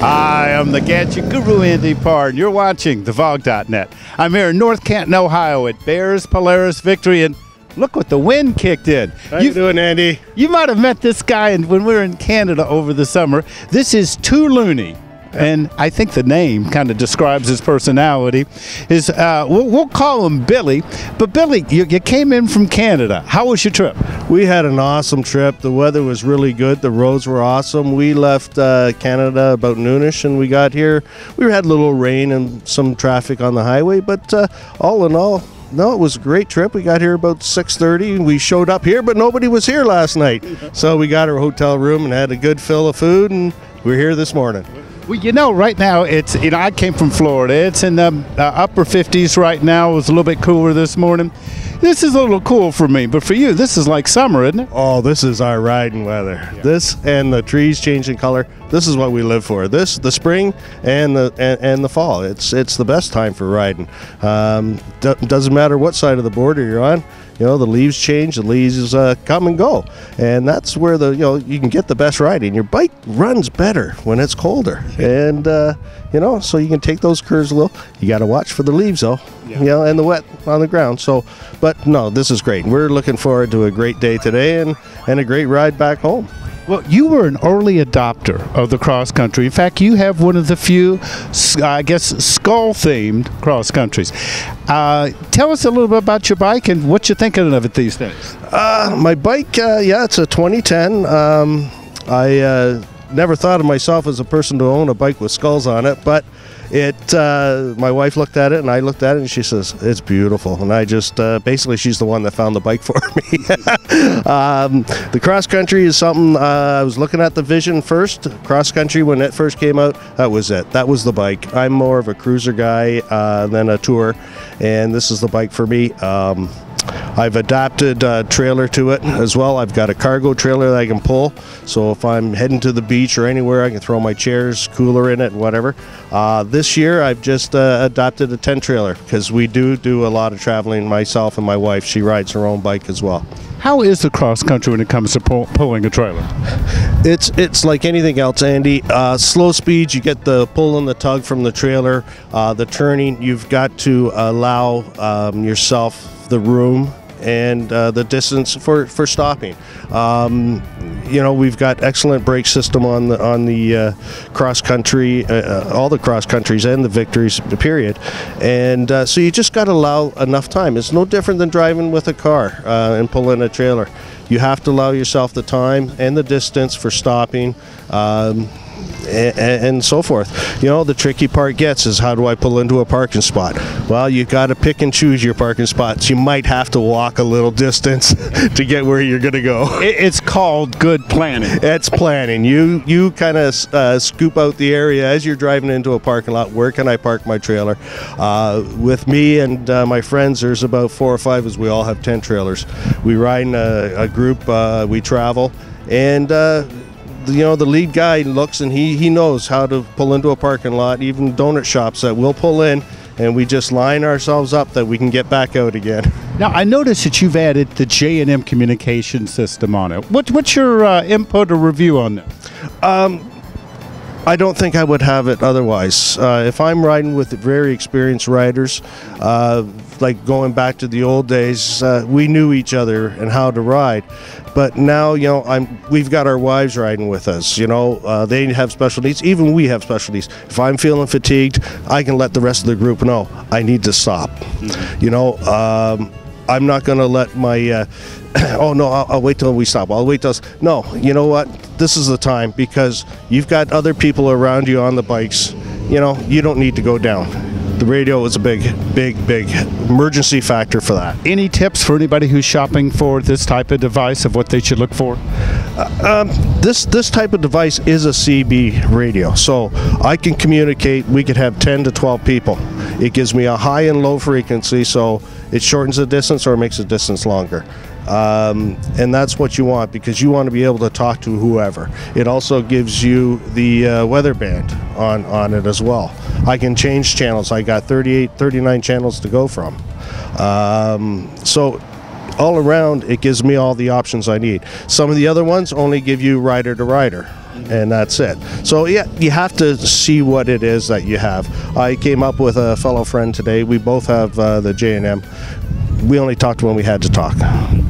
Hi, I'm the gadget guru, Andy Parr, and you're watching thevog.net. I'm here in North Canton, Ohio at Bair's Polaris Victory, and look what the wind kicked in. How you doing, Andy? You might have met this guy when we were in Canada over the summer. This is Too Looney. And I think the name kind of describes his personality. We'll call him Billy. But Billy, you came in from Canada. How was your trip? We had an awesome trip. The weather was really good. The roads were awesome. We left Canada about noonish, and we got here. We had a little rain and some traffic on the highway, but all in all, no, it was a great trip. We got here about 6:30. We showed up here, but nobody was here last night. So we got our hotel room and had a good fill of food, and we're here this morning. Well, right now it's, I came from Florida. It's in the upper 50s right now. It was a little bit cooler this morning. This is a little cool for me, but for you, this is like summer, isn't it? Oh, this is our riding weather. Yeah. This and the trees changing color. This is what we live for. The spring and the fall. It's the best time for riding. Doesn't matter what side of the border you're on. The leaves change, the leaves come and go, and that's where you can get the best riding. Your bike runs better when it's colder, and so you can take those curves a little. You got to watch for the leaves though, and the wet on the ground. So, but no, this is great. We're looking forward to a great day today and a great ride back home. Well, you were an early adopter of the cross country. In fact, you have one of the few, I guess, skull-themed cross countries. Tell us a little bit about your bike and what you're thinking of it these days. My bike, it's a 2010. I never thought of myself as a person to own a bike with skulls on it, but my wife looked at it and I looked at it and she says, it's beautiful. And I just, basically she's the one that found the bike for me. The cross country is something, I was looking at the Vision first. Cross country, when it first came out, that was it. That was the bike. I'm more of a cruiser guy than a tour, and this is the bike for me. I've adapted a trailer to it as well. I've got a cargo trailer that I can pull, so if I'm heading to the beach or anywhere, I can throw my chairs, cooler in it, and whatever. This year, I've just adopted a tent trailer because we do a lot of traveling. Myself and my wife, she rides her own bike as well. How is the cross country when it comes to pulling a trailer? It's like anything else, Andy. Slow speeds, you get the pull and the tug from the trailer. The turning, you've got to allow yourself the room and the distance for stopping. We've got excellent brake system on the cross country, all the cross countries and the Victories, period. And so you just got to allow enough time. It's no different than driving with a car and pulling a trailer. You have to allow yourself the time and the distance for stopping. And so forth. The tricky part is how do I pull into a parking spot? Well, you got to pick and choose your parking spots. You might have to walk a little distance to get where you're going to go. It's called good planning. It's planning. You kind of scoop out the area as you're driving into a parking lot. Where can I park my trailer? With me and my friends, there's about 4 or 5 as we all have tent trailers. We ride in a group. We travel, and the lead guy looks and he knows how to pull into a parking lot, even donut shops that we'll pull in, and we just line ourselves up that we can get back out again. Now, I noticed that you've added the J&M communication system on it. What's your input or review on that? I don't think I would have it otherwise. If I'm riding with very experienced riders, like going back to the old days, we knew each other and how to ride. But now, we've got our wives riding with us. They have special needs. Even we have special needs. If I'm feeling fatigued, I can let the rest of the group know I need to stop. I'm not going to let my oh no, I'll wait till we stop. I'll wait till. No, you know what? This is the time, because you've got other people around you on the bikes. You don't need to go down. The radio is a big emergency factor for that. Any tips for anybody who's shopping for this type of device of what they should look for? This type of device is a CB radio, so I can communicate. We could have 10 to 12 people. It gives me a high and low frequency, so it shortens the distance or makes the distance longer. And that's what you want, because you want to be able to talk to whoever. It also gives you the weather band on it as well. I can change channels. I got 39 channels to go from. So all around, it gives me all the options I need. Some of the other ones only give you rider to rider, and that's it. So yeah, you have to see what it is that you have. I came up with a fellow friend today. We both have the J&M. We only talked when we had to talk.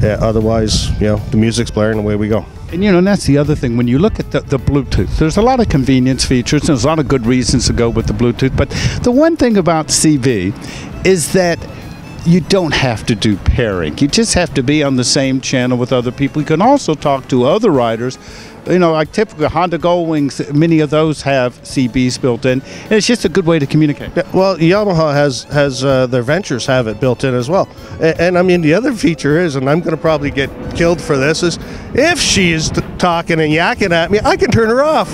Otherwise, the music's blaring, away we go. And that's the other thing. When you look at the Bluetooth, there's a lot of convenience features, and there's a lot of good reasons to go with the Bluetooth. But the one thing about CV is that you don't have to do pairing. You just have to be on the same channel with other people. You can also talk to other riders. Like typically Honda Goldwings, many of those have CBs built in, and it's just a good way to communicate. Yeah, well, Yamaha has their Ventures have it built in as well. And I mean, the other feature is, and I'm going to probably get killed for this, is if she is talking and yakking at me, I can turn her off.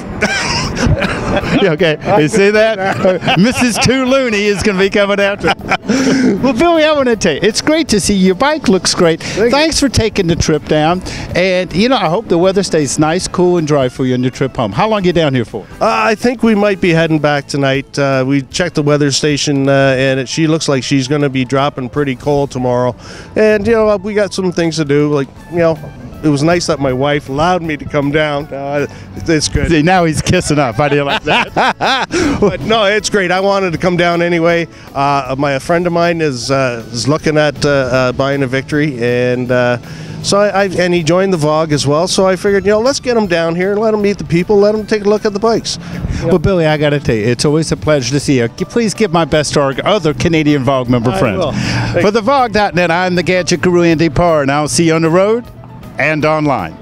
Okay, you see that? Mrs. Too Looney is going to be coming after. Well, Billy, I want to tell you, it's great to see you. Your bike looks great. Thanks for taking the trip down. And, I hope the weather stays nice, cool, and dry for you on your trip home. How long are you down here for? I think we might be heading back tonight. We checked the weather station, and she looks like she's going to be dropping pretty cold tomorrow. And, we got some things to do, like, it was nice that my wife allowed me to come down. It's good. See, now he's kissing up. How do you like that? But no, it's great. I wanted to come down anyway. A friend of mine is looking at buying a Victory, and so and he joined the VOG as well. So I figured, let's get him down here and let him meet the people, let him take a look at the bikes. Well, Billy, I got to tell you, it's always a pleasure to see you. Please give my best to our other Canadian VOG member friends. For the VOG.net, I'm the Gadget Guru, Andy Parr, and I'll see you on the road and online.